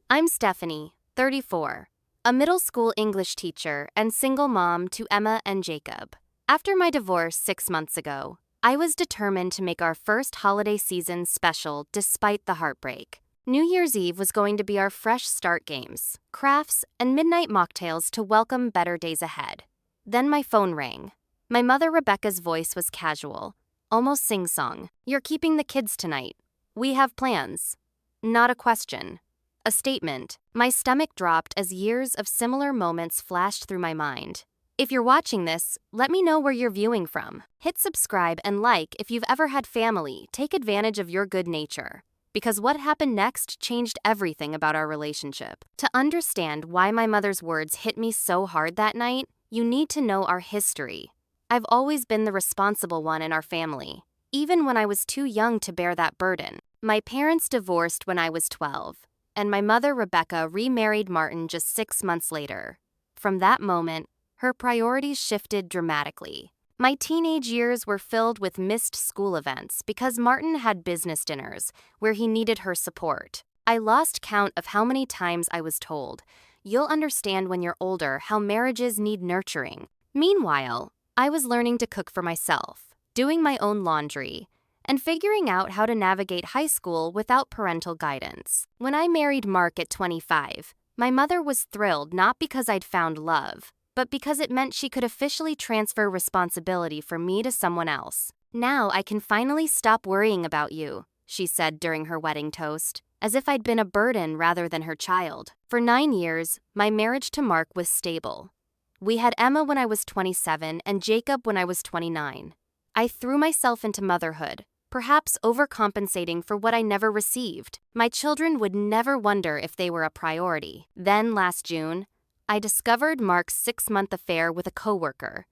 I'm Stephanie, 34, a middle school English teacher and single mom to Emma and Jacob. After my divorce 6 months ago, I was determined to make our first holiday season special despite the heartbreak. New Year's Eve was going to be our fresh start games, crafts, and midnight mocktails to welcome better days ahead. Then my phone rang. My mother Rebecca's voice was casual, almost sing-song. "You're keeping the kids tonight. We have plans." Not a question. A statement. My stomach dropped as years of similar moments flashed through my mind. If you're watching this, let me know where you're viewing from. Hit subscribe and like if you've ever had family take advantage of your good nature. Because what happened next changed everything about our relationship. To understand why my mother's words hit me so hard that night, you need to know our history. I've always been the responsible one in our family, even when I was too young to bear that burden. My parents divorced when I was 12, and my mother Rebecca remarried Martin just 6 months later. From that moment, her priorities shifted dramatically. My teenage years were filled with missed school events because Martin had business dinners where he needed her support. I lost count of how many times I was told, "You'll understand when you're older how marriages need nurturing." Meanwhile, I was learning to cook for myself, doing my own laundry, and figuring out how to navigate high school without parental guidance. When I married Mark at 25, my mother was thrilled not because I'd found love, but because it meant she could officially transfer responsibility from me to someone else. "Now I can finally stop worrying about you," she said during her wedding toast, as if I'd been a burden rather than her child. For 9 years, my marriage to Mark was stable. We had Emma when I was 27 and Jacob when I was 29. I threw myself into motherhood, perhaps overcompensating for what I never received. My children would never wonder if they were a priority. Then last June, I discovered Mark's 6-month affair with a coworker.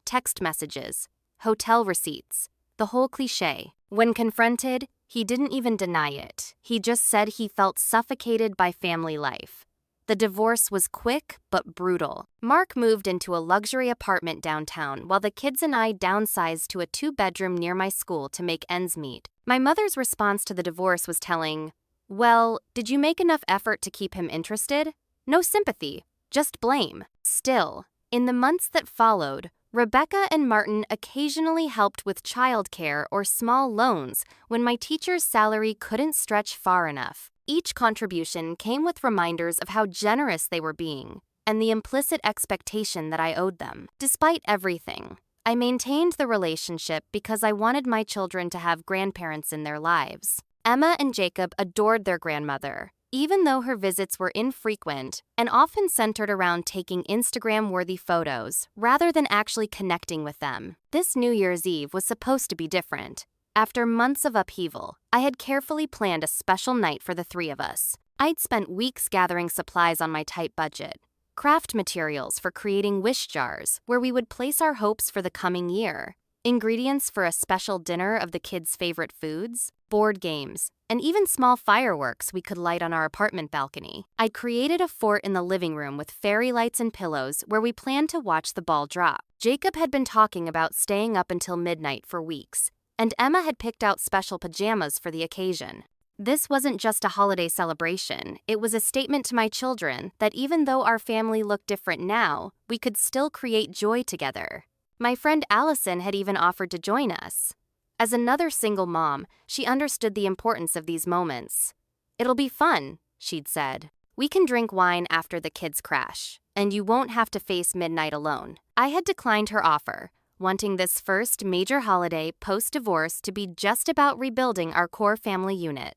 Text messages, hotel receipts, the whole cliché. When confronted, he didn't even deny it. He just said he felt suffocated by family life. The divorce was quick but brutal. Mark moved into a luxury apartment downtown while the kids and I downsized to a 2-bedroom near my school to make ends meet. My mother's response to the divorce was telling, "Well, did you make enough effort to keep him interested? No sympathy, just blame." Still, in the months that followed, Rebecca and Martin occasionally helped with childcare or small loans when my teacher's salary couldn't stretch far enough. Each contribution came with reminders of how generous they were being and the implicit expectation that I owed them. Despite everything, I maintained the relationship because I wanted my children to have grandparents in their lives. Emma and Jacob adored their grandmother, even though her visits were infrequent and often centered around taking Instagram-worthy photos rather than actually connecting with them. This New Year's Eve was supposed to be different. After months of upheaval, I had carefully planned a special night for the 3 of us. I'd spent weeks gathering supplies on my tight budget, craft materials for creating wish jars where we would place our hopes for the coming year, ingredients for a special dinner of the kids' favorite foods, board games, and even small fireworks we could light on our apartment balcony. I'd created a fort in the living room with fairy lights and pillows where we planned to watch the ball drop. Jacob had been talking about staying up until midnight for weeks, and Emma had picked out special pajamas for the occasion. This wasn't just a holiday celebration, it was a statement to my children that even though our family looked different now, we could still create joy together. My friend Allison had even offered to join us. As another single mom, she understood the importance of these moments. "It'll be fun," she'd said. "We can drink wine after the kids crash, and you won't have to face midnight alone." I had declined her offer, wanting this first major holiday post-divorce to be just about rebuilding our core family unit.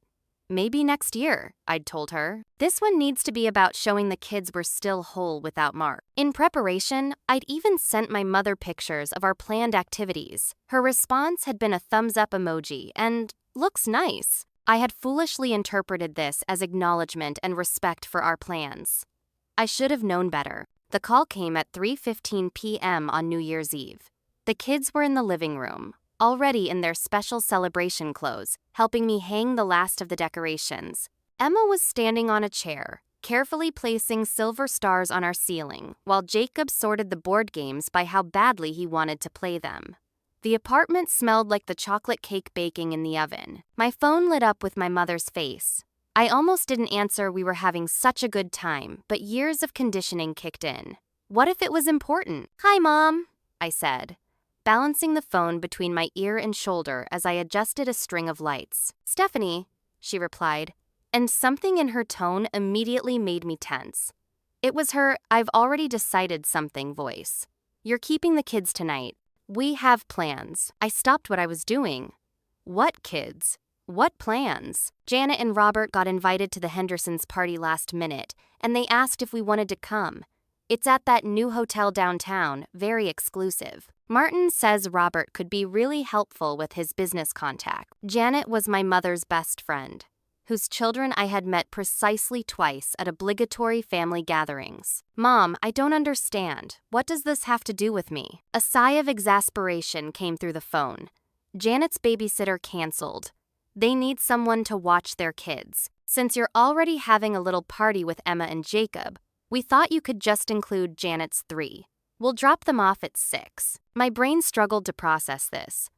"Maybe next year," I'd told her. "This one needs to be about showing the kids we're still whole without Mark." In preparation, I'd even sent my mother pictures of our planned activities. Her response had been a thumbs-up emoji and, "Looks nice." I had foolishly interpreted this as acknowledgement and respect for our plans. I should have known better. The call came at 3:15 p.m. on New Year's Eve. The kids were in the living room, already in their special celebration clothes, helping me hang the last of the decorations. Emma was standing on a chair, carefully placing silver stars on our ceiling, while Jacob sorted the board games by how badly he wanted to play them. The apartment smelled like the chocolate cake baking in the oven. My phone lit up with my mother's face. I almost didn't answer. We were having such a good time, but years of conditioning kicked in. What if it was important? Hi, Mom, I said, balancing the phone between my ear and shoulder as I adjusted a string of lights. Stephanie, she replied, and something in her tone immediately made me tense. It was her "I've already decided something" voice. You're keeping the kids tonight. We have plans. I stopped what I was doing. What kids? What plans? Janet and Robert got invited to the Hendersons' party last minute, and they asked if we wanted to come. It's at that new hotel downtown, very exclusive. Martin says Robert could be really helpful with his business contact. Janet was my mother's best friend, whose children I had met precisely twice at obligatory family gatherings. Mom, I don't understand. What does this have to do with me? A sigh of exasperation came through the phone. Janet's babysitter canceled. They need someone to watch their kids. Since you're already having a little party with Emma and Jacob, we thought you could just include Janet's 3. We'll drop them off at 6. My brain struggled to process this.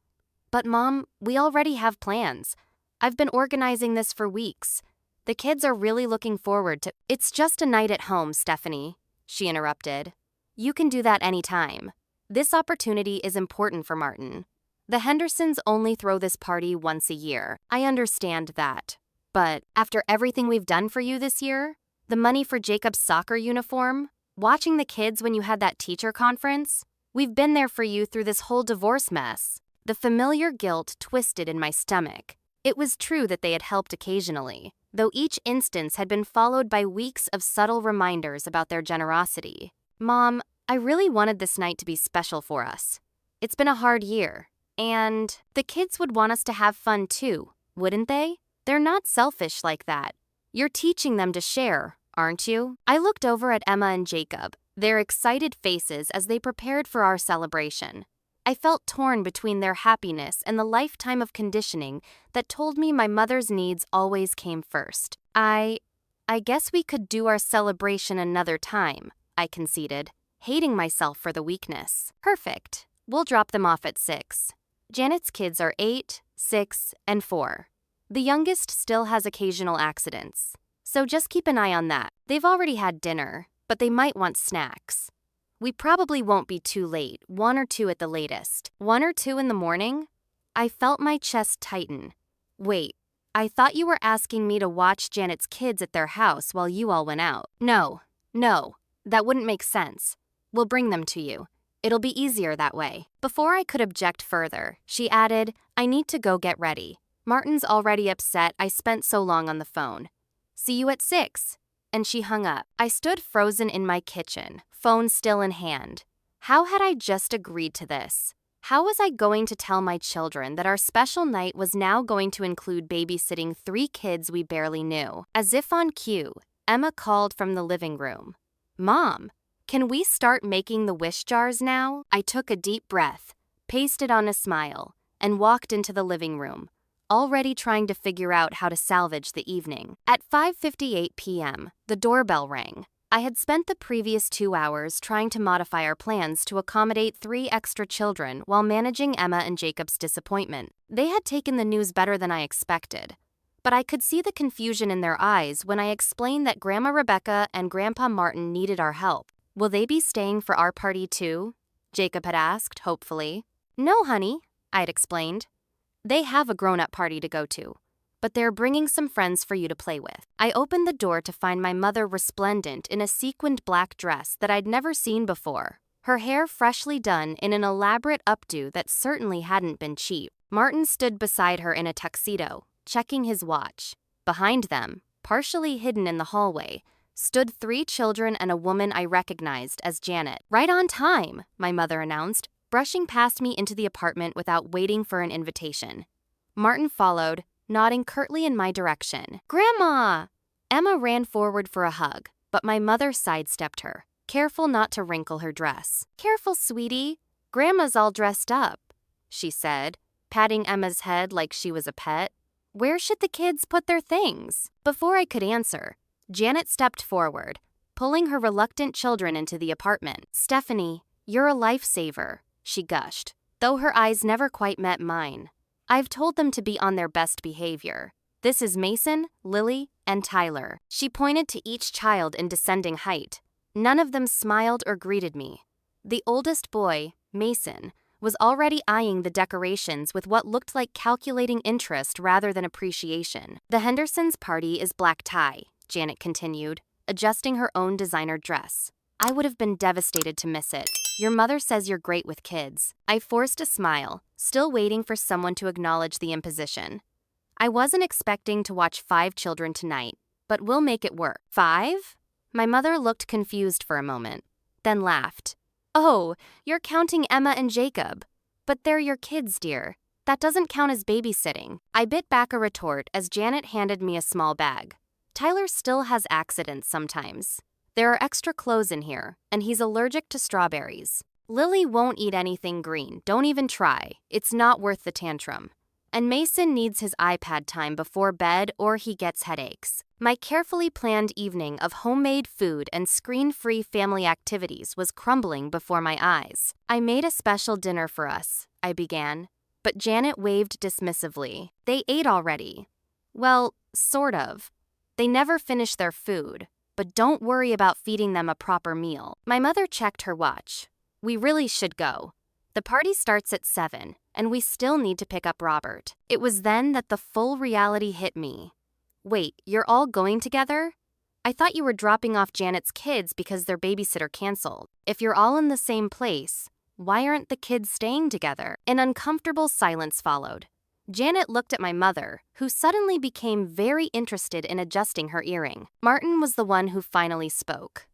But Mom, we already have plans. I've been organizing this for weeks. The kids are really looking forward to— It's just a night at home, Stephanie, she interrupted. You can do that anytime. This opportunity is important for Martin. The Hendersons only throw this party once a year. I understand that. But after everything we've done for you this year, the money for Jacob's soccer uniform, watching the kids when you had that teacher conference, we've been there for you through this whole divorce mess. The familiar guilt twisted in my stomach. It was true that they had helped occasionally, though each instance had been followed by weeks of subtle reminders about their generosity. Mom, I really wanted this night to be special for us. It's been a hard year, and the kids would want us to have fun too, wouldn't they? They're not selfish like that. You're teaching them to share, aren't you? I looked over at Emma and Jacob, their excited faces as they prepared for our celebration. I felt torn between their happiness and the lifetime of conditioning that told me my mother's needs always came first. I guess we could do our celebration another time, I conceded, hating myself for the weakness. Perfect. We'll drop them off at 6. Janet's kids are 8, 6, and 4. The youngest still has occasional accidents, so just keep an eye on that. They've already had dinner, but they might want snacks. We probably won't be too late, 1 or 2 at the latest. 1 or 2 in the morning? I felt my chest tighten. Wait, I thought you were asking me to watch Janet's kids at their house while you all went out. No, that wouldn't make sense. We'll bring them to you. It'll be easier that way. Before I could object further, she added, I need to go get ready. Martin's already upset I spent so long on the phone. See you at 6. And she hung up. I stood frozen in my kitchen, phone still in hand. How had I just agreed to this? How was I going to tell my children that our special night was now going to include babysitting 3 kids we barely knew? As if on cue, Emma called from the living room. Mom, can we start making the wish jars now? I took a deep breath, pasted on a smile, and walked into the living room, already trying to figure out how to salvage the evening. At 5:58 p.m., the doorbell rang. I had spent the previous 2 hours trying to modify our plans to accommodate 3 extra children while managing Emma and Jacob's disappointment. They had taken the news better than I expected, but I could see the confusion in their eyes when I explained that Grandma Rebecca and Grandpa Martin needed our help. Will they be staying for our party too? Jacob had asked, hopefully. No, honey, I had explained. They have a grown-up party to go to, but they're bringing some friends for you to play with. I opened the door to find my mother resplendent in a sequined black dress that I'd never seen before, her hair freshly done in an elaborate updo that certainly hadn't been cheap. Martin stood beside her in a tuxedo, checking his watch. Behind them, partially hidden in the hallway, stood 3 children and a woman I recognized as Janet. Right on time, my mother announced, brushing past me into the apartment without waiting for an invitation. Martin followed, nodding curtly in my direction. Grandma! Emma ran forward for a hug, but my mother sidestepped her, careful not to wrinkle her dress. Careful, sweetie. Grandma's all dressed up, she said, patting Emma's head like she was a pet. Where should the kids put their things? Before I could answer, Janet stepped forward, pulling her reluctant children into the apartment. Stephanie, you're a lifesaver, she gushed, though her eyes never quite met mine. I've told them to be on their best behavior. This is Mason, Lily, and Tyler. She pointed to each child in descending height. None of them smiled or greeted me. The oldest boy, Mason, was already eyeing the decorations with what looked like calculating interest rather than appreciation. The Hendersons' party is black tie, Janet continued, adjusting her own designer dress. I would have been devastated to miss it. Your mother says you're great with kids. I forced a smile, still waiting for someone to acknowledge the imposition. I wasn't expecting to watch 5 children tonight, but we'll make it work. 5? My mother looked confused for a moment, then laughed. Oh, you're counting Emma and Jacob. But they're your kids, dear. That doesn't count as babysitting. I bit back a retort as Janet handed me a small bag. Tyler still has accidents sometimes. There are extra clothes in here, and he's allergic to strawberries. Lily won't eat anything green. Don't even try. It's not worth the tantrum. And Mason needs his iPad time before bed or he gets headaches. My carefully planned evening of homemade food and screen-free family activities was crumbling before my eyes. I made a special dinner for us, I began, but Janet waved dismissively. They ate already. Well, sort of. They never finish their food, but don't worry about feeding them a proper meal. My mother checked her watch. We really should go. The party starts at 7, and we still need to pick up Robert. It was then that the full reality hit me. Wait, you're all going together? I thought you were dropping off Janet's kids because their babysitter canceled. If you're all in the same place, why aren't the kids staying together? An uncomfortable silence followed. Janet looked at my mother, who suddenly became very interested in adjusting her earring. Martin was the one who finally spoke.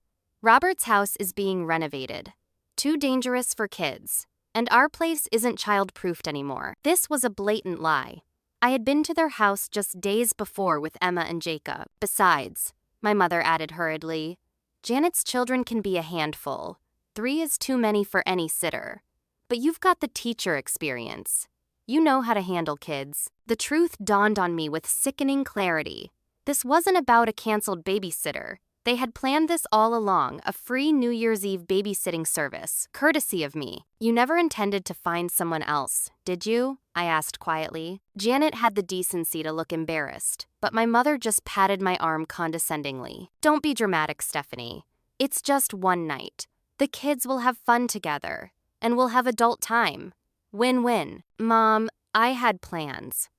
Robert's house is being renovated. Too dangerous for kids. And our place isn't child-proofed anymore. This was a blatant lie. I had been to their house just days before with Emma and Jacob. Besides, my mother added hurriedly, Janet's children can be a handful. 3 is too many for any sitter. But you've got the teacher experience. You know how to handle kids. The truth dawned on me with sickening clarity. This wasn't about a canceled babysitter. They had planned this all along, a free New Year's Eve babysitting service, courtesy of me. You never intended to find someone else, did you? I asked quietly. Janet had the decency to look embarrassed, but my mother just patted my arm condescendingly. Don't be dramatic, Stephanie. It's just one night. The kids will have fun together, and we'll have adult time. Win-win. Mom, I had plans.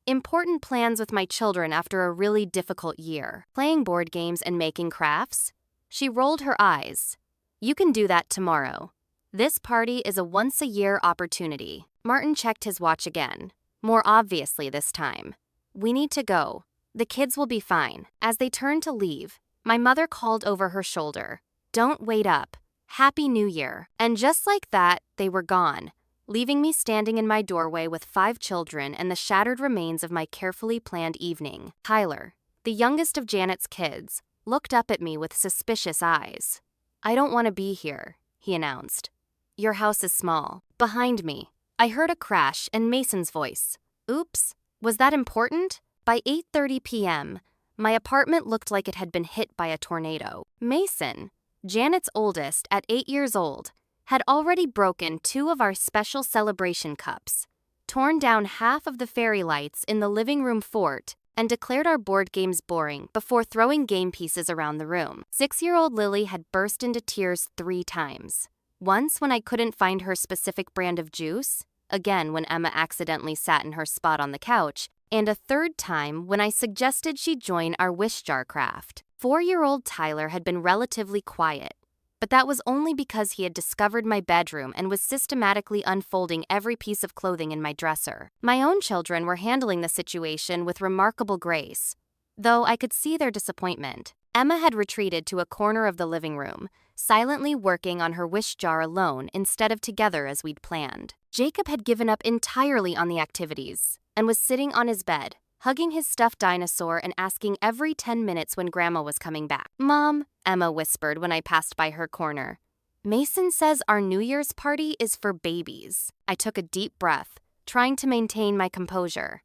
Important plans with my children after a really difficult year. Playing board games and making crafts? She rolled her eyes. You can do that tomorrow. This party is a once-a-year opportunity. Martin checked his watch again. More obviously this time. We need to go. The kids will be fine. As they turned to leave, my mother called over her shoulder. Don't wait up. Happy New Year. And just like that, they were gone, leaving me standing in my doorway with 5 children and the shattered remains of my carefully planned evening. Tyler, the youngest of Janet's kids, looked up at me with suspicious eyes. I don't want to be here, he announced. Your house is small. Behind me, I heard a crash and Mason's voice. Oops, was that important? By 8:30 p.m., my apartment looked like it had been hit by a tornado. Mason, Janet's oldest at 8 years old, had already broken 2 of our special celebration cups, torn down half of the fairy lights in the living room fort, and declared our board games boring before throwing game pieces around the room. 6-year-old Lily had burst into tears 3 times. Once when I couldn't find her specific brand of juice, again when Emma accidentally sat in her spot on the couch, and a 3rd time when I suggested she join our wish jar craft. 4-year-old Tyler had been relatively quiet, but that was only because he had discovered my bedroom and was systematically unfolding every piece of clothing in my dresser. My own children were handling the situation with remarkable grace, though I could see their disappointment. Emma had retreated to a corner of the living room, silently working on her wish jar alone instead of together as we'd planned. Jacob had given up entirely on the activities and was sitting on his bed, hugging his stuffed dinosaur and asking every 10 minutes when Grandma was coming back. Mom, Emma whispered when I passed by her corner. Mason says our New Year's party is for babies. I took a deep breath, trying to maintain my composure.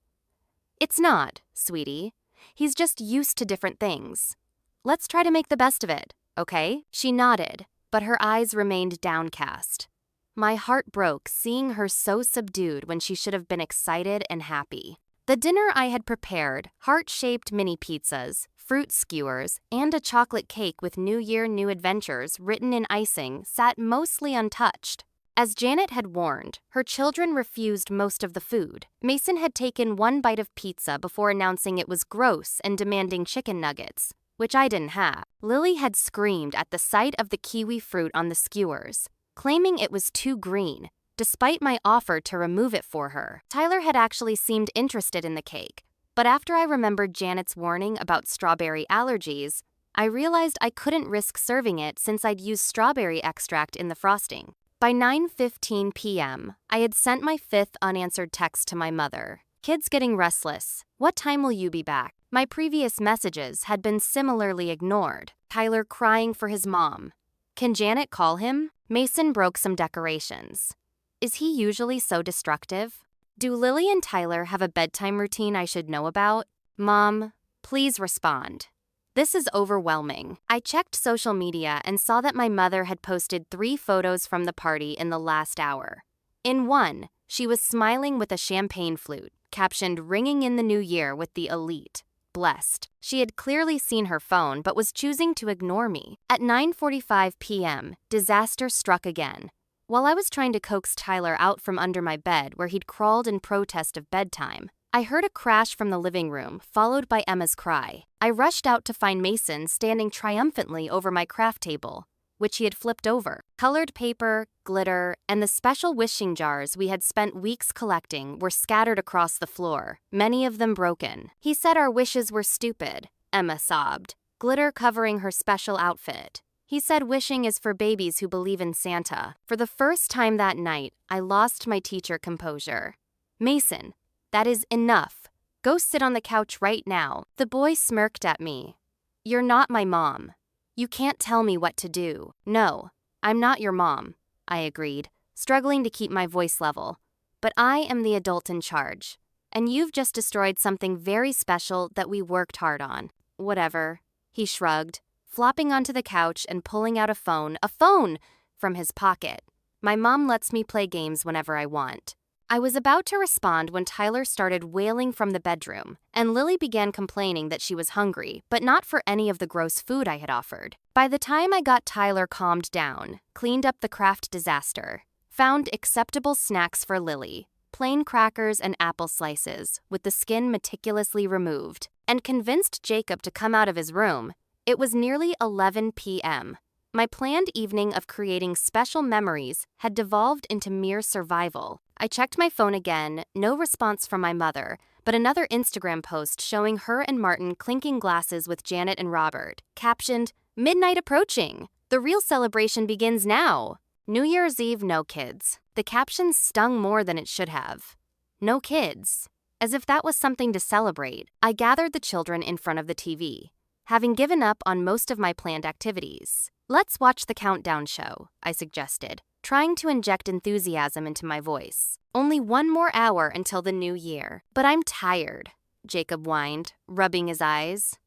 It's not, sweetie. He's just used to different things. Let's try to make the best of it, okay? She nodded, but her eyes remained downcast. My heart broke seeing her so subdued when she should have been excited and happy. The dinner I had prepared, heart-shaped mini pizzas, fruit skewers, and a chocolate cake with New Year, New Adventures written in icing, sat mostly untouched. As Janet had warned, her children refused most of the food. Mason had taken one bite of pizza before announcing it was gross and demanding chicken nuggets, which I didn't have. Lily had screamed at the sight of the kiwi fruit on the skewers, claiming it was too green, despite my offer to remove it for her. Tyler had actually seemed interested in the cake, but after I remembered Janet's warning about strawberry allergies, I realized I couldn't risk serving it since I'd used strawberry extract in the frosting. By 9:15 p.m., I had sent my fifth unanswered text to my mother. "Kids getting restless. What time will you be back?" My previous messages had been similarly ignored. Tyler crying for his mom. "Can Janet call him?" Mason broke some decorations. Is he usually so destructive? Do Lily and Tyler have a bedtime routine I should know about? Mom, please respond. This is overwhelming. I checked social media and saw that my mother had posted 3 photos from the party in the last hour. In one, she was smiling with a champagne flute, captioned "Ringing in the New Year with the Elite. Blessed." She had clearly seen her phone but was choosing to ignore me. At 9:45 p.m., disaster struck again. While I was trying to coax Tyler out from under my bed where he'd crawled in protest of bedtime, I heard a crash from the living room, followed by Emma's cry. I rushed out to find Mason standing triumphantly over my craft table, which he had flipped over. Colored paper, glitter, and the special wishing jars we had spent weeks collecting were scattered across the floor, many of them broken. "He said our wishes were stupid," Emma sobbed, glitter covering her special outfit. "He said wishing is for babies who believe in Santa." For the first time that night, I lost my teacher composure. "Mason, that is enough. Go sit on the couch right now." The boy smirked at me. "You're not my mom. You can't tell me what to do." "No, I'm not your mom," I agreed, struggling to keep my voice level. "But I am the adult in charge, and you've just destroyed something very special that we worked hard on." "Whatever," he shrugged, flopping onto the couch and pulling out a phone, from his pocket. "My mom lets me play games whenever I want." I was about to respond when Tyler started wailing from the bedroom, and Lily began complaining that she was hungry, but not for any of the gross food I had offered. By the time I got Tyler calmed down, cleaned up the craft disaster, found acceptable snacks for Lily, plain crackers and apple slices, with the skin meticulously removed, and convinced Jacob to come out of his room, it was nearly 11 p.m. My planned evening of creating special memories had devolved into mere survival. I checked my phone again, no response from my mother, but another Instagram post showing her and Martin clinking glasses with Janet and Robert, captioned, "Midnight approaching. The real celebration begins now." New Year's Eve, no kids. The caption stung more than it should have. No kids. As if that was something to celebrate, I gathered the children in front of the TV, having given up on most of my planned activities. "Let's watch the countdown show," I suggested, trying to inject enthusiasm into my voice. "Only one more hour until the new year." "But I'm tired," Jacob whined, rubbing his eyes.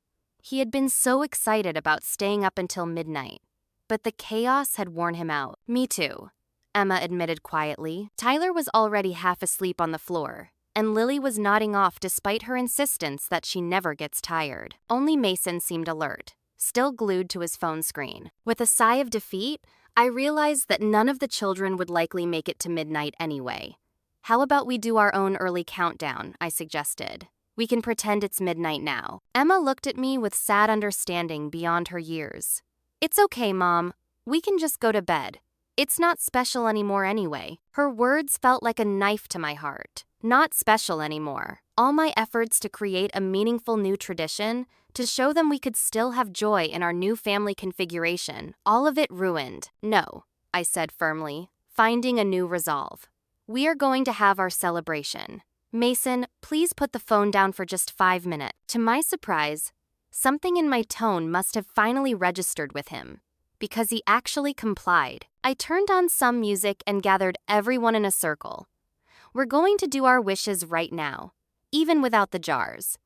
He had been so excited about staying up until midnight, but the chaos had worn him out. "Me too," Emma admitted quietly. Tyler was already half asleep on the floor, and Lily was nodding off despite her insistence that she never gets tired. Only Mason seemed alert, still glued to his phone screen. With a sigh of defeat, I realized that none of the children would likely make it to midnight anyway. "How about we do our own early countdown?" I suggested. "We can pretend it's midnight now." Emma looked at me with sad understanding beyond her years. "It's okay, Mom. We can just go to bed. It's not special anymore anyway." Her words felt like a knife to my heart. Not special anymore. All my efforts to create a meaningful new tradition, to show them we could still have joy in our new family configuration, all of it ruined. "No," I said firmly, finding a new resolve. "We are going to have our celebration. Mason, please put the phone down for just 5 minutes." To my surprise, something in my tone must have finally registered with him, because he actually complied. I turned on some music and gathered everyone in a circle. "We're going to do our wishes right now, even without the jars.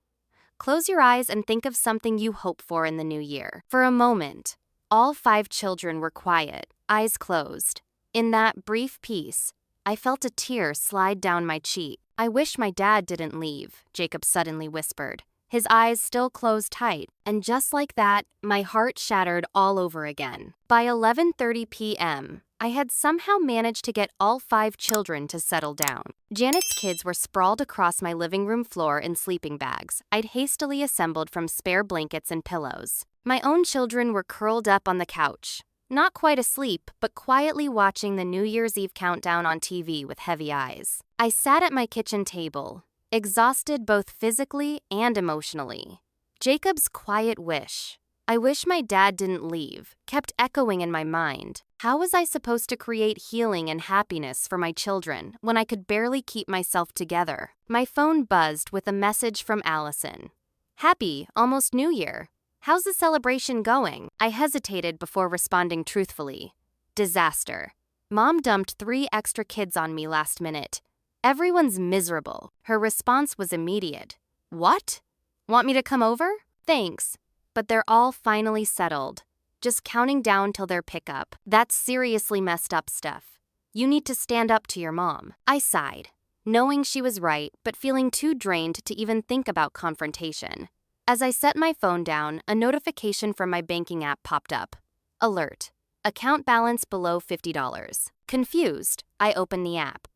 Close your eyes and think of something you hope for in the new year." For a moment, all 5 children were quiet, eyes closed. In that brief peace, I felt a tear slide down my cheek. "I wish my dad didn't leave," Jacob suddenly whispered, his eyes still closed tight, and just like that, my heart shattered all over again. By 11:30 p.m., I had somehow managed to get all 5 children to settle down. Janet's kids were sprawled across my living room floor in sleeping bags I'd hastily assembled from spare blankets and pillows. My own children were curled up on the couch, not quite asleep, but quietly watching the New Year's Eve countdown on TV with heavy eyes. I sat at my kitchen table, exhausted both physically and emotionally. Jacob's quiet wish, "I wish my dad didn't leave," kept echoing in my mind. How was I supposed to create healing and happiness for my children when I could barely keep myself together? My phone buzzed with a message from Allison. "Happy, almost New Year. How's the celebration going?" I hesitated before responding truthfully. "Disaster. Mom dumped 3 extra kids on me last minute. Everyone's miserable." Her response was immediate. "What? Want me to come over?" "Thanks, but they're all finally settled. Just counting down till their pickup. That's seriously messed up stuff. You need to stand up to your mom." I sighed, knowing she was right, but feeling too drained to even think about confrontation. As I set my phone down, a notification from my banking app popped up. Alert. Account balance below $50. Confused, I opened the app.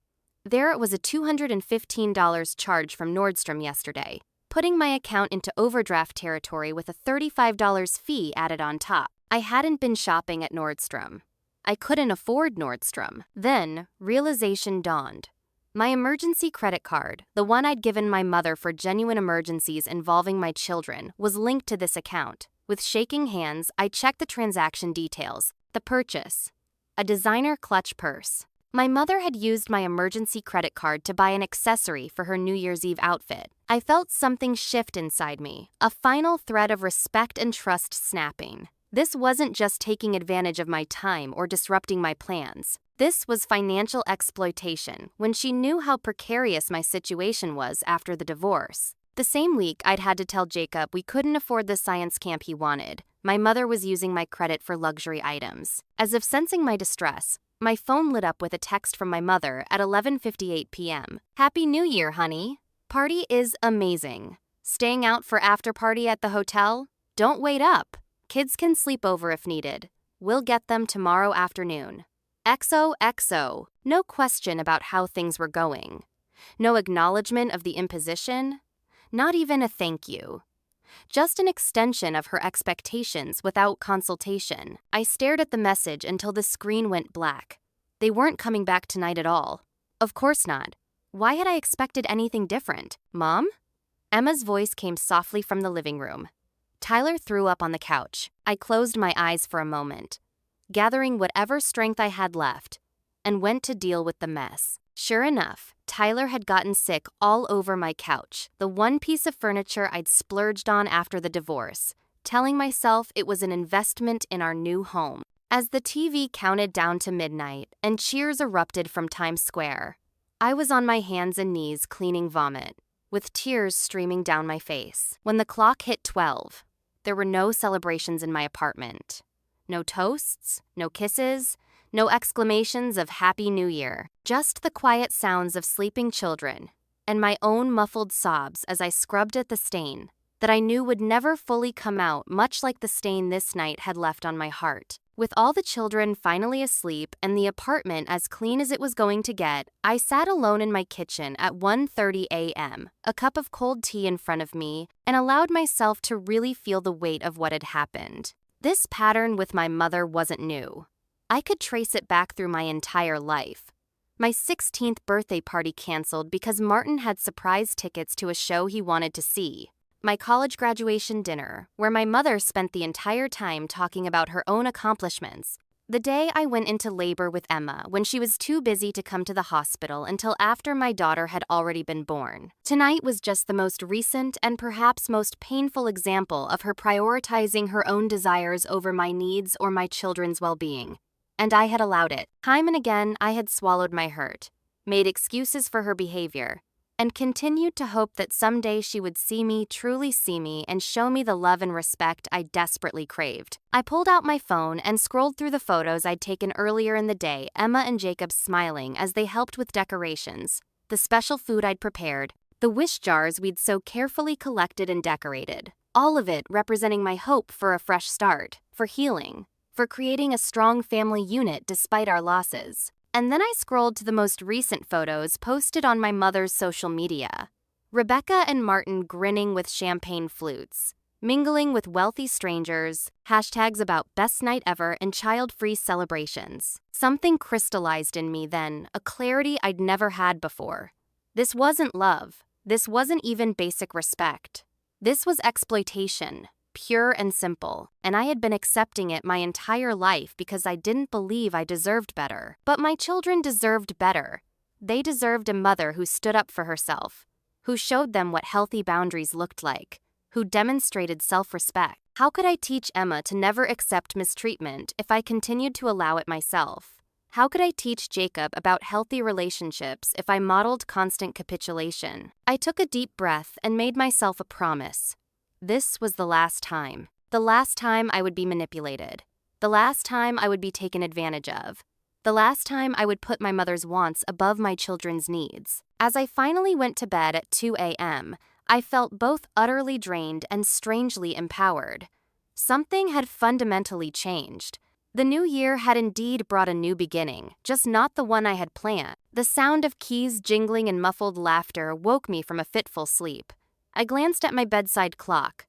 There it was, a $215 charge from Nordstrom yesterday, putting my account into overdraft territory with a $35 fee added on top. I hadn't been shopping at Nordstrom. I couldn't afford Nordstrom. Then, realization dawned. My emergency credit card, the one I'd given my mother for genuine emergencies involving my children, was linked to this account. With shaking hands, I checked the transaction details. The purchase: a designer clutch purse. My mother had used my emergency credit card to buy an accessory for her New Year's Eve outfit. I felt something shift inside me, a final thread of respect and trust snapping. This wasn't just taking advantage of my time or disrupting my plans. This was financial exploitation when she knew how precarious my situation was after the divorce. The same week, I'd had to tell Jacob we couldn't afford the science camp he wanted. My mother was using my credit for luxury items. As if sensing my distress, my phone lit up with a text from my mother at 11:58 p.m. "Happy New Year, honey. Party is amazing. Staying out for after party at the hotel? Don't wait up. Kids can sleep over if needed. We'll get them tomorrow afternoon. XOXO." No question about how things were going. No acknowledgement of the imposition. Not even a thank you. Just an extension of her expectations without consultation. I stared at the message until the screen went black. They weren't coming back tonight at all. Of course not. Why had I expected anything different? "Mom?" Emma's voice came softly from the living room. Tyler threw up on the couch. I closed my eyes for a moment, gathering whatever strength I had left, and went to deal with the mess. Sure enough, Tyler had gotten sick all over my couch, the one piece of furniture I'd splurged on after the divorce, telling myself it was an investment in our new home. As the TV counted down to midnight and cheers erupted from Times Square, I was on my hands and knees cleaning vomit, with tears streaming down my face. When the clock hit 12, there were no celebrations in my apartment. No toasts, no kisses, no exclamations of Happy New Year. Just the quiet sounds of sleeping children and my own muffled sobs as I scrubbed at the stain that I knew would never fully come out, much like the stain this night had left on my heart. With all the children finally asleep and the apartment as clean as it was going to get, I sat alone in my kitchen at 1:30 a.m., a cup of cold tea in front of me, and allowed myself to really feel the weight of what had happened. This pattern with my mother wasn't new. I could trace it back through my entire life. My 16th birthday party canceled because Martin had surprise tickets to a show he wanted to see. My college graduation dinner, where my mother spent the entire time talking about her own accomplishments. The day I went into labor with Emma when she was too busy to come to the hospital until after my daughter had already been born. Tonight was just the most recent and perhaps most painful example of her prioritizing her own desires over my needs or my children's well-being. And I had allowed it. Time and again, I had swallowed my hurt, made excuses for her behavior, and continued to hope that someday she would see me, truly see me, and show me the love and respect I desperately craved. I pulled out my phone and scrolled through the photos I'd taken earlier in the day, Emma and Jacob smiling as they helped with decorations, the special food I'd prepared, the wish jars we'd so carefully collected and decorated. All of it representing my hope for a fresh start, for healing, for creating a strong family unit despite our losses. And then I scrolled to the most recent photos posted on my mother's social media. Rebecca and Martin grinning with champagne flutes, mingling with wealthy strangers, hashtags about best night ever and child-free celebrations. Something crystallized in me then, a clarity I'd never had before. This wasn't love. This wasn't even basic respect. This was exploitation, pure and simple, and I had been accepting it my entire life because I didn't believe I deserved better. But my children deserved better. They deserved a mother who stood up for herself, who showed them what healthy boundaries looked like, who demonstrated self-respect. How could I teach Emma to never accept mistreatment if I continued to allow it myself? How could I teach Jacob about healthy relationships if I modeled constant capitulation? I took a deep breath and made myself a promise. This was the last time. The last time I would be manipulated. The last time I would be taken advantage of. The last time I would put my mother's wants above my children's needs. As I finally went to bed at 2 a.m., I felt both utterly drained and strangely empowered. Something had fundamentally changed. The new year had indeed brought a new beginning, just not the one I had planned. The sound of keys jingling and muffled laughter woke me from a fitful sleep. I glanced at my bedside clock.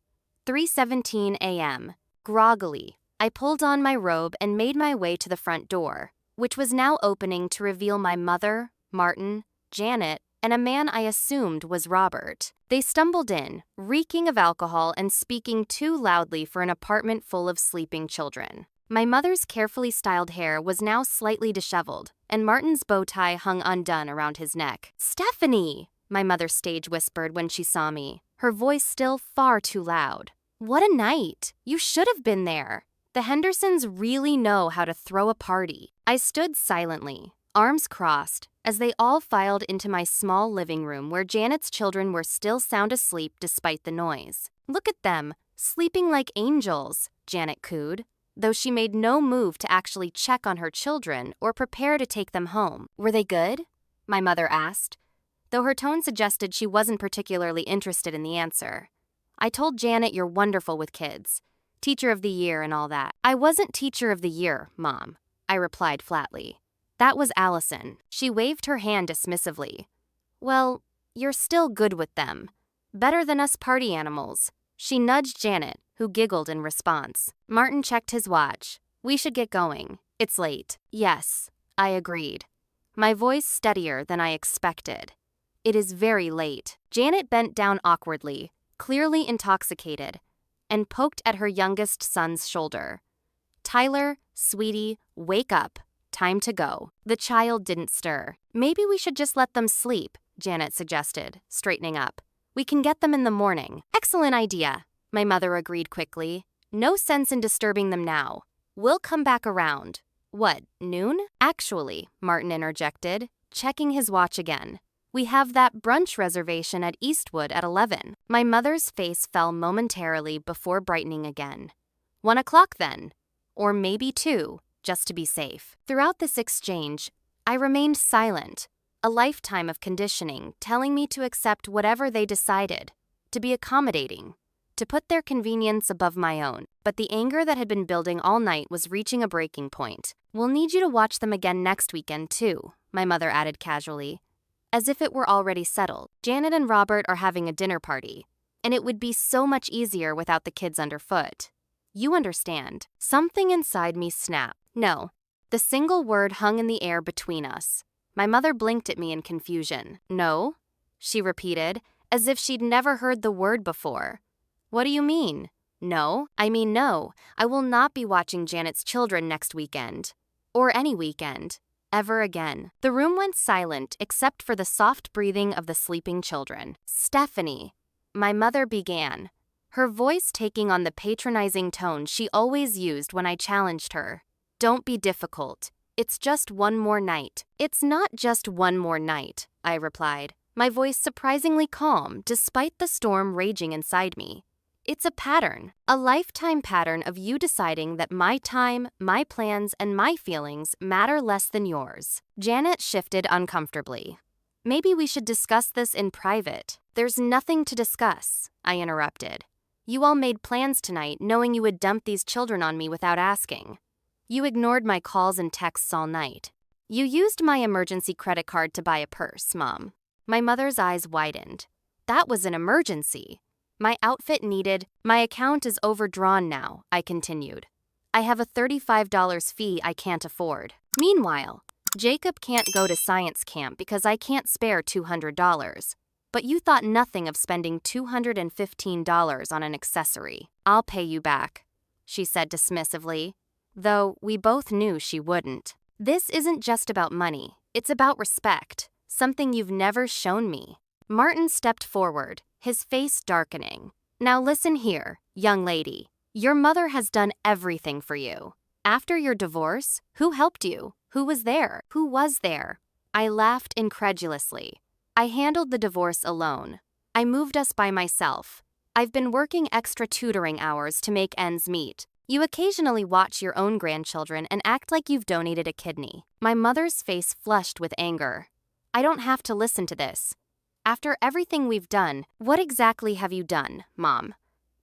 3:17 a.m. Groggily, I pulled on my robe and made my way to the front door, which was now opening to reveal my mother, Martin, Janet, and a man I assumed was Robert. They stumbled in, reeking of alcohol and speaking too loudly for an apartment full of sleeping children. My mother's carefully styled hair was now slightly disheveled, and Martin's bow tie hung undone around his neck. "Stephanie!" my mother stage whispered when she saw me, her voice still far too loud. "What a night! You should have been there. The Hendersons really know how to throw a party." I stood silently, arms crossed, as they all filed into my small living room where Janet's children were still sound asleep despite the noise. "Look at them, sleeping like angels," Janet cooed, though she made no move to actually check on her children or prepare to take them home. "Were they good?" my mother asked, though her tone suggested she wasn't particularly interested in the answer. "I told Janet you're wonderful with kids. Teacher of the year and all that." "I wasn't teacher of the year, Mom," I replied flatly. "That was Allison." She waved her hand dismissively. "Well, you're still good with them. Better than us party animals." She nudged Janet, who giggled in response. Martin checked his watch. "We should get going. It's late." "Yes," I agreed, my voice steadier than I expected. "It is very late." Janet bent down awkwardly, clearly intoxicated, and poked at her youngest son's shoulder. "Tyler, sweetie, wake up. Time to go." The child didn't stir. "Maybe we should just let them sleep," Janet suggested, straightening up. "We can get them in the morning." "Excellent idea," my mother agreed quickly. "No sense in disturbing them now. We'll come back around. What, noon?" "Actually," Martin interjected, checking his watch again. "We have that brunch reservation at Eastwood at 11. My mother's face fell momentarily before brightening again. 1 o'clock then. Or maybe 2, just to be safe. Throughout this exchange, I remained silent, a lifetime of conditioning telling me to accept whatever they decided, to be accommodating, to put their convenience above my own. But the anger that had been building all night was reaching a breaking point. "We'll need you to watch them again next weekend, too," my mother added casually, as if it were already settled. "Janet and Robert are having a dinner party, and it would be so much easier without the kids underfoot. You understand." Something inside me snapped. No. The single word hung in the air between us. My mother blinked at me in confusion. "No?" she repeated, as if she'd never heard the word before. "What do you mean?" "No, I mean no. I will not be watching Janet's children next weekend. Or any weekend. Ever again." The room went silent except for the soft breathing of the sleeping children. "Stephanie," my mother began, her voice taking on the patronizing tone she always used when I challenged her. "Don't be difficult. It's just one more night." "It's not just one more night," I replied. my voice surprisingly calm despite the storm raging inside me. It's a pattern, a lifetime pattern of you deciding that my time, my plans, and my feelings matter less than yours. Janet shifted uncomfortably. Maybe we should discuss this in private. There's nothing to discuss, I interrupted. You all made plans tonight knowing you would dump these children on me without asking. You ignored my calls and texts all night. You used my emergency credit card to buy a purse, Mom. My mother's eyes widened. That was an emergency. My outfit needed, my account is overdrawn now, I continued. I have a $35 fee I can't afford. Meanwhile, Jacob can't go to science camp because I can't spare $200. But you thought nothing of spending $215 on an accessory. I'll pay you back, she said dismissively, though we both knew she wouldn't. This isn't just about money, it's about respect, something you've never shown me. Martin stepped forward, his face darkening. Now listen here, young lady. Your mother has done everything for you. After your divorce, who helped you? Who was there? Who was there? I laughed incredulously. I handled the divorce alone. I moved us by myself. I've been working extra tutoring hours to make ends meet. You occasionally watch your own grandchildren and act like you've donated a kidney. My mother's face flushed with anger. I don't have to listen to this. After everything we've done, what exactly have you done, Mom?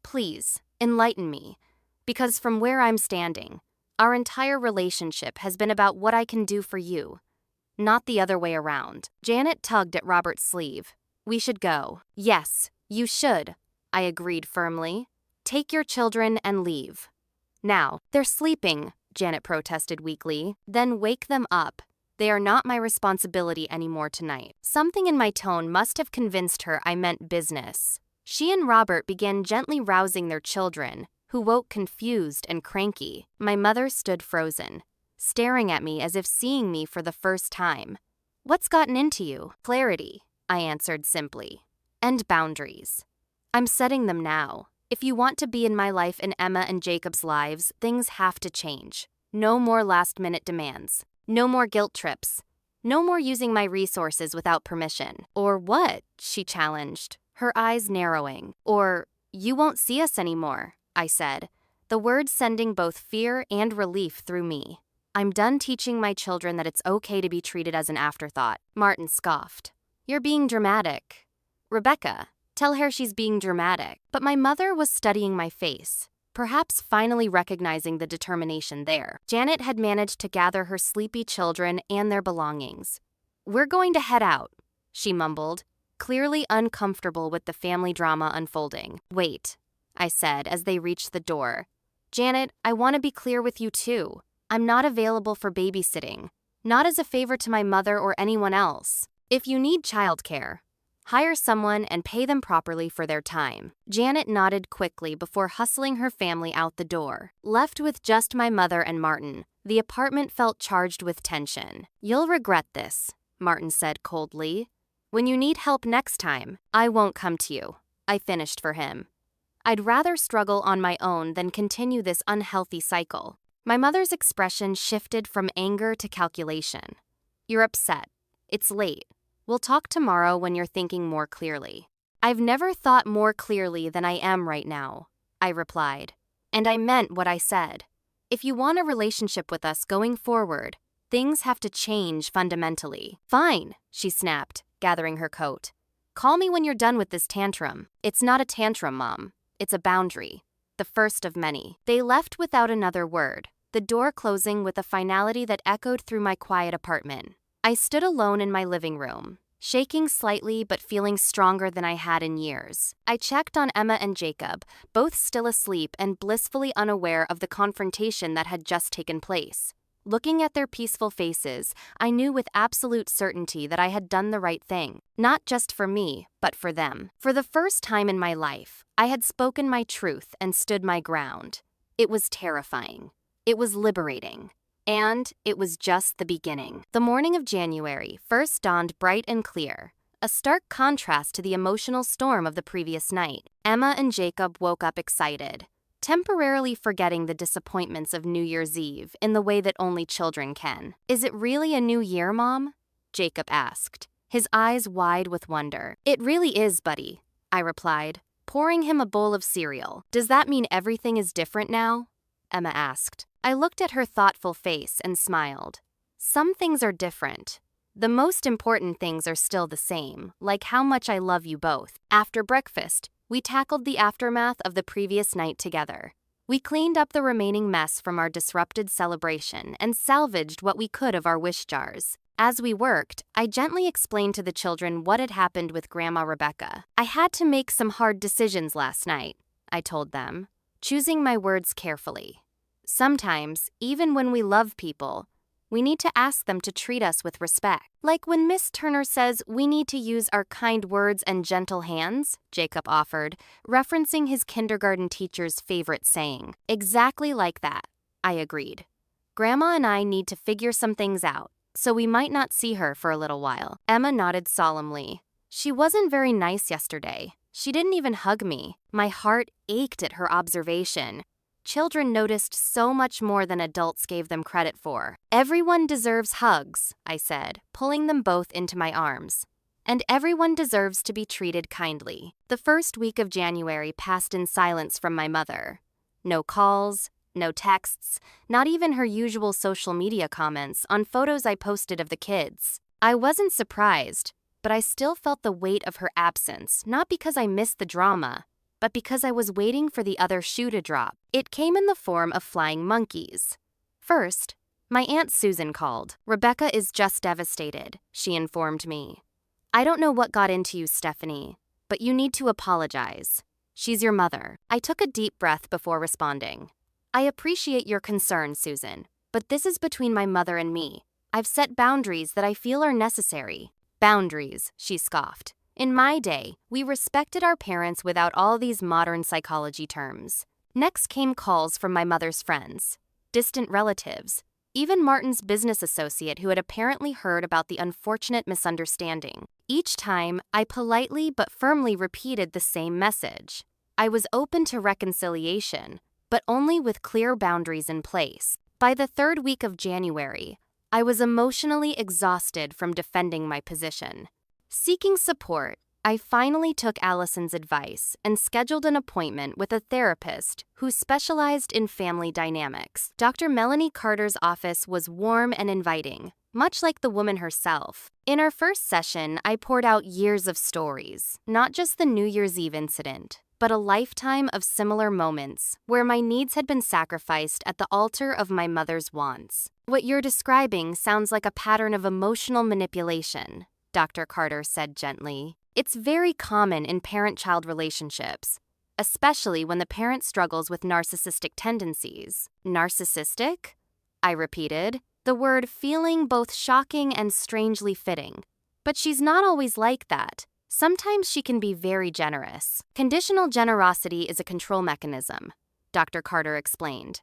Please, enlighten me. Because from where I'm standing, our entire relationship has been about what I can do for you, not the other way around. Janet tugged at Robert's sleeve. We should go. Yes, you should, I agreed firmly. Take your children and leave. Now, they're sleeping, Janet protested weakly. Then wake them up. They are not my responsibility anymore tonight. Something in my tone must have convinced her I meant business. She and Robert began gently rousing their children, who woke confused and cranky. My mother stood frozen, staring at me as if seeing me for the first time. What's gotten into you? Clarity, I answered simply. And boundaries. I'm setting them now. If you want to be in my life and Emma and Jacob's lives, things have to change. No more last-minute demands. No more guilt trips. No more using my resources without permission. Or what? She challenged, her eyes narrowing. Or, you won't see us anymore, I said, the words sending both fear and relief through me. I'm done teaching my children that it's okay to be treated as an afterthought. Martin scoffed. You're being dramatic. Rebecca, tell her she's being dramatic. But my mother was studying my face, perhaps finally recognizing the determination there. Janet had managed to gather her sleepy children and their belongings. We're going to head out, she mumbled, clearly uncomfortable with the family drama unfolding. Wait, I said as they reached the door. Janet, I want to be clear with you too. I'm not available for babysitting, not as a favor to my mother or anyone else. If you need childcare, hire someone and pay them properly for their time. Janet nodded quickly before hustling her family out the door. Left with just my mother and Martin, the apartment felt charged with tension. You'll regret this, Martin said coldly. When you need help next time, I won't come to you, I finished for him. I'd rather struggle on my own than continue this unhealthy cycle. My mother's expression shifted from anger to calculation. You're upset. It's late. We'll talk tomorrow when you're thinking more clearly. I've never thought more clearly than I am right now, I replied. And I meant what I said. If you want a relationship with us going forward, things have to change fundamentally. Fine, she snapped, gathering her coat. Call me when you're done with this tantrum. It's not a tantrum, Mom. It's a boundary. The first of many. They left without another word, the door closing with a finality that echoed through my quiet apartment. I stood alone in my living room, shaking slightly but feeling stronger than I had in years. I checked on Emma and Jacob, both still asleep and blissfully unaware of the confrontation that had just taken place. Looking at their peaceful faces, I knew with absolute certainty that I had done the right thing, not just for me, but for them. For the first time in my life, I had spoken my truth and stood my ground. It was terrifying. It was liberating. And it was just the beginning. The morning of January first dawned bright and clear, a stark contrast to the emotional storm of the previous night. Emma and Jacob woke up excited, temporarily forgetting the disappointments of New Year's Eve in the way that only children can. Is it really a new year, Mom? Jacob asked, his eyes wide with wonder. "It really is, buddy," I replied, pouring him a bowl of cereal. "Does that mean everything is different now?" Emma asked. I looked at her thoughtful face and smiled. "Some things are different. The most important things are still the same, like how much I love you both." After breakfast, we tackled the aftermath of the previous night together. We cleaned up the remaining mess from our disrupted celebration and salvaged what we could of our wish jars. As we worked, I gently explained to the children what had happened with Grandma Rebecca. "I had to make some hard decisions last night," I told them, choosing my words carefully. "Sometimes, even when we love people, we need to ask them to treat us with respect. Like when Miss Turner says we need to use our kind words and gentle hands," Jacob offered, referencing his kindergarten teacher's favorite saying. "Exactly like that," I agreed. "Grandma and I need to figure some things out, so we might not see her for a little while." Emma nodded solemnly. "She wasn't very nice yesterday. She didn't even hug me." My heart ached at her observation. Children noticed so much more than adults gave them credit for. "Everyone deserves hugs," I said, pulling them both into my arms. "And everyone deserves to be treated kindly." The first week of January passed in silence from my mother. No calls, no texts, not even her usual social media comments on photos I posted of the kids. I wasn't surprised, but I still felt the weight of her absence, not because I missed the drama, but because I was waiting for the other shoe to drop. It came in the form of flying monkeys. First, my Aunt Susan called. "Rebecca is just devastated," she informed me. "I don't know what got into you, Stephanie, but you need to apologize. She's your mother." I took a deep breath before responding. "I appreciate your concern, Susan, but this is between my mother and me. I've set boundaries that I feel are necessary." "Boundaries," she scoffed. "In my day, we respected our parents without all these modern psychology terms." Next came calls from my mother's friends, distant relatives, even Martin's business associate who had apparently heard about the unfortunate misunderstanding. Each time, I politely but firmly repeated the same message. I was open to reconciliation, but only with clear boundaries in place. By the third week of January, I was emotionally exhausted from defending my position. Seeking support, I finally took Allison's advice and scheduled an appointment with a therapist who specialized in family dynamics. Dr. Melanie Carter's office was warm and inviting, much like the woman herself. In our first session, I poured out years of stories, not just the New Year's Eve incident, but a lifetime of similar moments where my needs had been sacrificed at the altar of my mother's wants. "What you're describing sounds like a pattern of emotional manipulation," Dr. Carter said gently. "It's very common in parent-child relationships, especially when the parent struggles with narcissistic tendencies." "Narcissistic?" I repeated, the word feeling both shocking and strangely fitting. "But she's not always like that. Sometimes she can be very generous." "Conditional generosity is a control mechanism," Dr. Carter explained.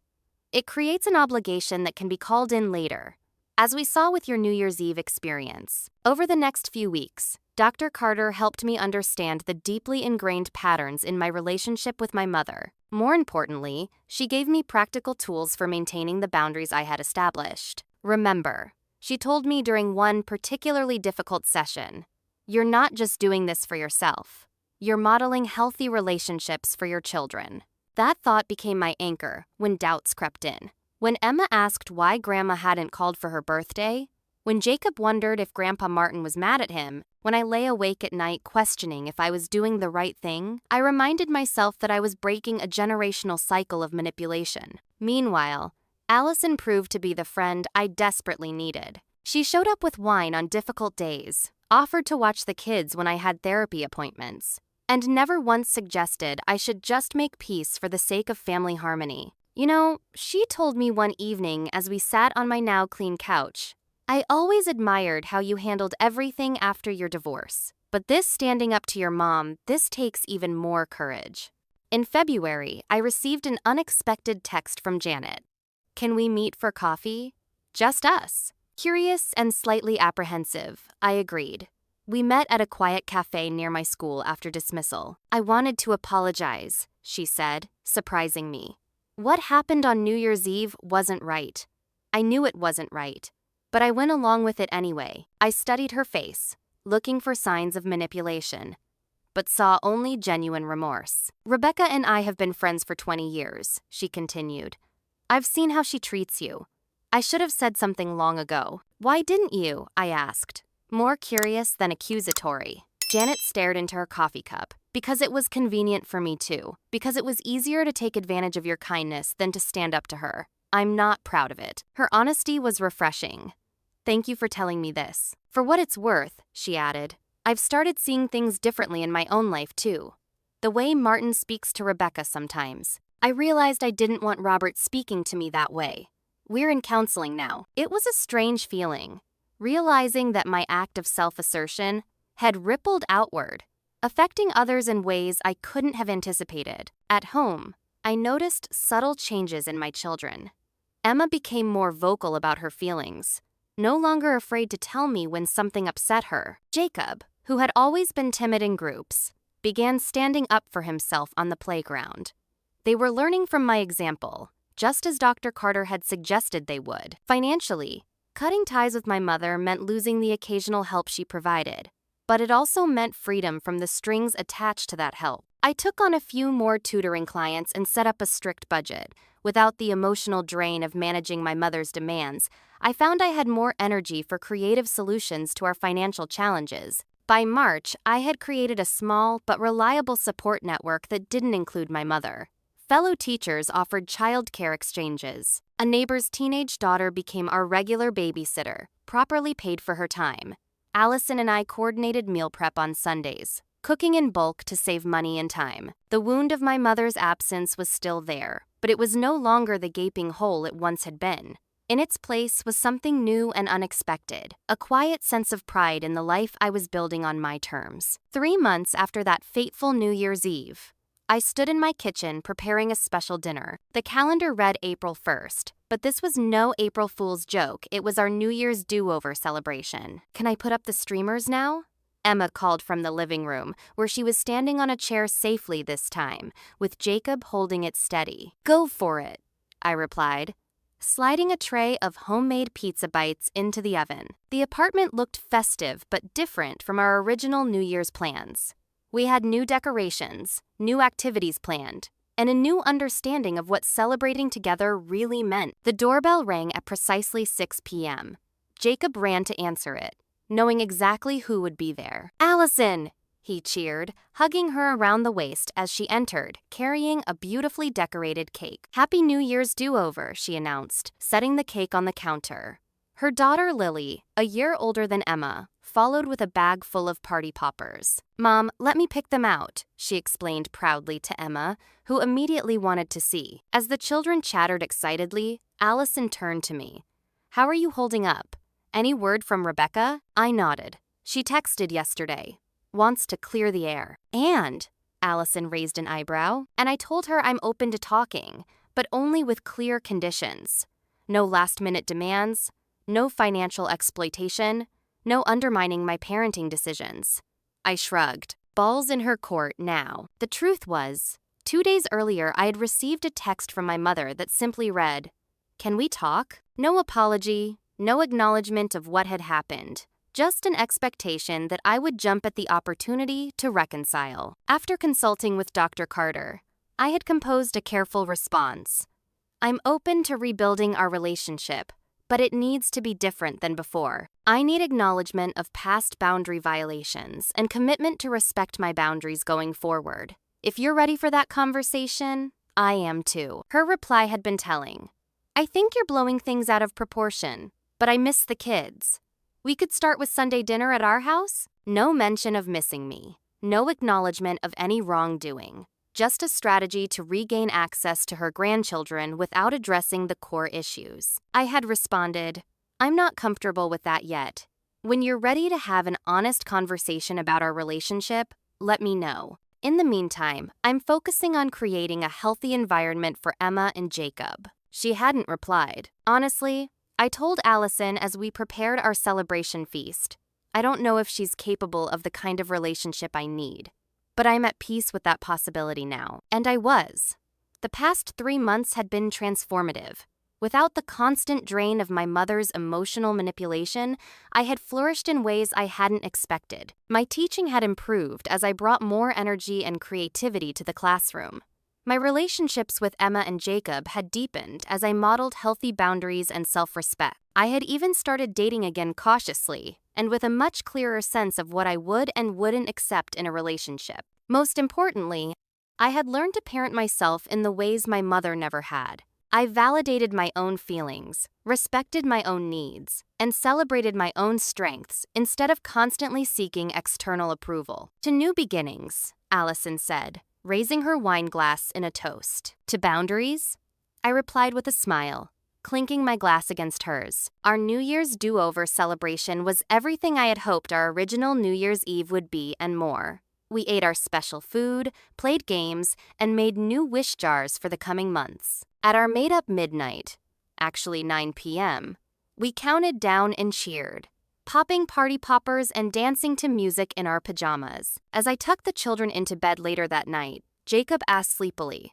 "It creates an obligation that can be called in later, as we saw with your New Year's Eve experience." Over the next few weeks, Dr. Carter helped me understand the deeply ingrained patterns in my relationship with my mother. More importantly, she gave me practical tools for maintaining the boundaries I had established. "Remember," she told me during one particularly difficult session, "you're not just doing this for yourself. You're modeling healthy relationships for your children." That thought became my anchor when doubts crept in. When Emma asked why Grandma hadn't called for her birthday, when Jacob wondered if Grandpa Martin was mad at him, when I lay awake at night questioning if I was doing the right thing, I reminded myself that I was breaking a generational cycle of manipulation. Meanwhile, Allison proved to be the friend I desperately needed. She showed up with wine on difficult days, offered to watch the kids when I had therapy appointments, and never once suggested I should just make peace for the sake of family harmony. You know, she told me one evening as we sat on my now clean couch, "I always admired how you handled everything after your divorce. But this standing up to your mom, this takes even more courage." In February, I received an unexpected text from Janet. "Can we meet for coffee? Just us." Curious and slightly apprehensive, I agreed. We met at a quiet cafe near my school after dismissal. "I wanted to apologize," she said, surprising me. "What happened on New Year's Eve wasn't right. I knew it wasn't right, but I went along with it anyway." I studied her face, looking for signs of manipulation, but saw only genuine remorse. Rebecca and I have been friends for 20 years, she continued. I've seen how she treats you. I should have said something long ago. Why didn't you? I asked, more curious than accusatory. Janet stared into her coffee cup. Because it was convenient for me too. Because it was easier to take advantage of your kindness than to stand up to her. I'm not proud of it. Her honesty was refreshing. Thank you for telling me this. For what it's worth, she added, I've started seeing things differently in my own life too. The way Martin speaks to Rebecca sometimes. I realized I didn't want Robert speaking to me that way. We're in counseling now. It was a strange feeling, realizing that my act of self-assertion had rippled outward, affecting others in ways I couldn't have anticipated. At home, I noticed subtle changes in my children. Emma became more vocal about her feelings, no longer afraid to tell me when something upset her. Jacob, who had always been timid in groups, began standing up for himself on the playground. They were learning from my example, just as Dr. Carter had suggested they would. Financially, cutting ties with my mother meant losing the occasional help she provided, but it also meant freedom from the strings attached to that help. I took on a few more tutoring clients and set up a strict budget. Without the emotional drain of managing my mother's demands, I found I had more energy for creative solutions to our financial challenges. By March, I had created a small but reliable support network that didn't include my mother. Fellow teachers offered childcare exchanges. A neighbor's teenage daughter became our regular babysitter, properly paid for her time. Allison and I coordinated meal prep on Sundays, cooking in bulk to save money and time. The wound of my mother's absence was still there, but it was no longer the gaping hole it once had been. In its place was something new and unexpected, a quiet sense of pride in the life I was building on my terms. 3 months after that fateful New Year's Eve, I stood in my kitchen preparing a special dinner. The calendar read April 1st, but this was no April Fool's joke. It was our New Year's do-over celebration. Can I put up the streamers now? Emma called from the living room, where she was standing on a chair safely this time, with Jacob holding it steady. Go for it, I replied, sliding a tray of homemade pizza bites into the oven. The apartment looked festive but different from our original New Year's plans. We had new decorations, new activities planned, and a new understanding of what celebrating together really meant. The doorbell rang at precisely 6 p.m. Jacob ran to answer it, knowing exactly who would be there. Allison! He cheered, hugging her around the waist as she entered, carrying a beautifully decorated cake. Happy New Year's do-over, she announced, setting the cake on the counter. Her daughter Lily, a year older than Emma, followed with a bag full of party poppers. Mom, let me pick them out, she explained proudly to Emma, who immediately wanted to see. As the children chattered excitedly, Allison turned to me. How are you holding up? Any word from Rebecca? I nodded. She texted yesterday. Wants to clear the air. And, Allison raised an eyebrow, and I told her I'm open to talking, but only with clear conditions. No last-minute demands, no financial exploitation, no undermining my parenting decisions. I shrugged. Balls in her court now. The truth was, 2 days earlier I had received a text from my mother that simply read, "Can we talk?" No apology, no acknowledgement of what had happened. Just an expectation that I would jump at the opportunity to reconcile. After consulting with Dr. Carter, I had composed a careful response. I'm open to rebuilding our relationship, but it needs to be different than before. I need acknowledgement of past boundary violations and commitment to respect my boundaries going forward. If you're ready for that conversation, I am too. Her reply had been telling. I think you're blowing things out of proportion, but I miss the kids. We could start with Sunday dinner at our house? No mention of missing me. No acknowledgement of any wrongdoing. Just a strategy to regain access to her grandchildren without addressing the core issues. I had responded, I'm not comfortable with that yet. When you're ready to have an honest conversation about our relationship, let me know. In the meantime, I'm focusing on creating a healthy environment for Emma and Jacob. She hadn't replied. Honestly, I told Allison as we prepared our celebration feast, I don't know if she's capable of the kind of relationship I need. But I'm at peace with that possibility now. And I was. The past 3 months had been transformative. Without the constant drain of my mother's emotional manipulation, I had flourished in ways I hadn't expected. My teaching had improved as I brought more energy and creativity to the classroom. My relationships with Emma and Jacob had deepened as I modeled healthy boundaries and self-respect. I had even started dating again cautiously, and with a much clearer sense of what I would and wouldn't accept in a relationship. Most importantly, I had learned to parent myself in the ways my mother never had. I validated my own feelings, respected my own needs, and celebrated my own strengths instead of constantly seeking external approval. To new beginnings, Allison said, raising her wine glass in a toast. To boundaries? I replied with a smile, clinking my glass against hers. Our New Year's do-over celebration was everything I had hoped our original New Year's Eve would be and more. We ate our special food, played games, and made new wish jars for the coming months. At our made-up midnight, actually 9 p.m., we counted down and cheered, popping party poppers and dancing to music in our pajamas. As I tucked the children into bed later that night, Jacob asked sleepily,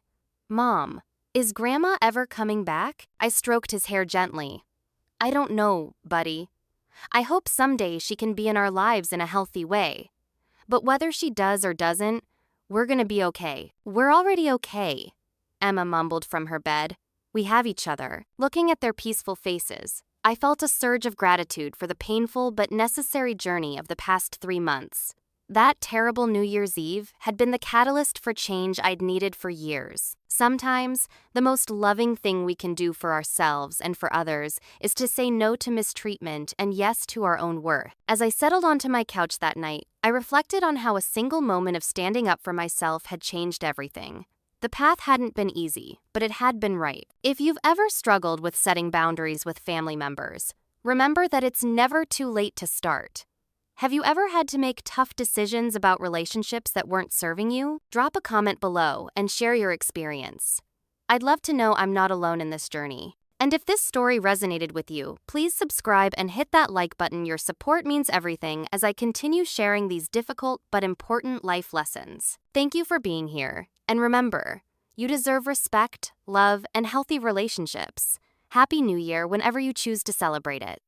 "Mom, is Grandma ever coming back?" I stroked his hair gently. "I don't know, buddy. I hope someday she can be in our lives in a healthy way. But whether she does or doesn't, we're gonna be okay." "We're already okay," Emma mumbled from her bed. "We have each other." Looking at their peaceful faces, I felt a surge of gratitude for the painful but necessary journey of the past 3 months. That terrible New Year's Eve had been the catalyst for change I'd needed for years. Sometimes, the most loving thing we can do for ourselves and for others is to say no to mistreatment and yes to our own worth. As I settled onto my couch that night, I reflected on how a single moment of standing up for myself had changed everything. The path hadn't been easy, but it had been right. If you've ever struggled with setting boundaries with family members, remember that it's never too late to start. Have you ever had to make tough decisions about relationships that weren't serving you? Drop a comment below and share your experience. I'd love to know I'm not alone in this journey. And if this story resonated with you, please subscribe and hit that like button. Your support means everything as I continue sharing these difficult but important life lessons. Thank you for being here. And remember, you deserve respect, love, and healthy relationships. Happy New Year whenever you choose to celebrate it.